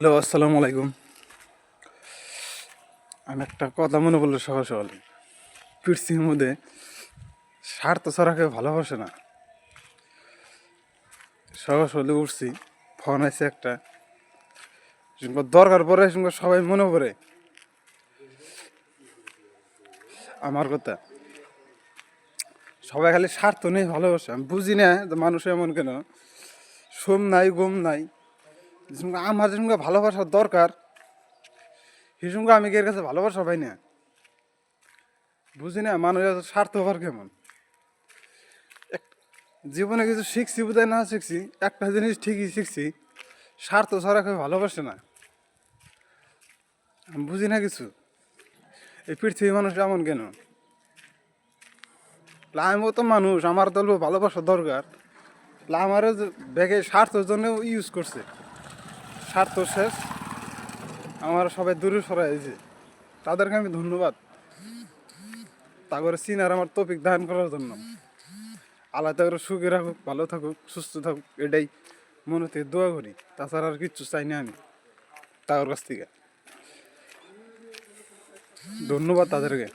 Hello, আসসালামু আলাইকুম। আমি একটা কথা মনে পড়লো সকাল সকাল। পৃথিবীর মধ্যে স্বার্থ ছাড়া কেউ ভালোবাসে না। সকাল সকালে উঠছি, ফোন আছে একটা, দরকার পড়ে সবাই মনে পড়ে আমার কথা। সবাই খালি স্বার্থ নেই ভালোবাসে। আমি বুঝি না যে মানুষ এমন কেন, সোম নাই গম নাই। আমার যে ভালোবাসার দরকার, সেই সঙ্গে আমি এর কাছে ভালোবাসা পাই না। বুঝি না মানুষের স্বার্থ হবার কেমন। জীবনে কিছু শিখছি বোধহয় না শিখছি, একটা জিনিস ঠিকই শিখছি, স্বার্থ ছাড়া কেউ ভালোবাসে না। আমি বুঝি না কিছু, এই পৃথিবীর মানুষ এমন কেন। আমিও তো মানুষ, আমার তো ভালোবাসা দরকার। আমারও ব্যাগে স্বার্থের জন্য ইউজ করছে, স্বার্থ শেষ, আমার সবাই দূরে সরাই দিয়েছে। তাদেরকে আমি ধন্যবাদ, তারপরে চিনার আমার তৌফিক দান করার জন্য। আল্লাহ তাকে সুখে রাখুক, ভালো থাকুক, সুস্থ থাকুক, এটাই মনে থেকে দোয়া করি। তাছাড়া আর কিচ্ছু চাই না আমি তার কাছ থেকে। ধন্যবাদ তাদেরকে।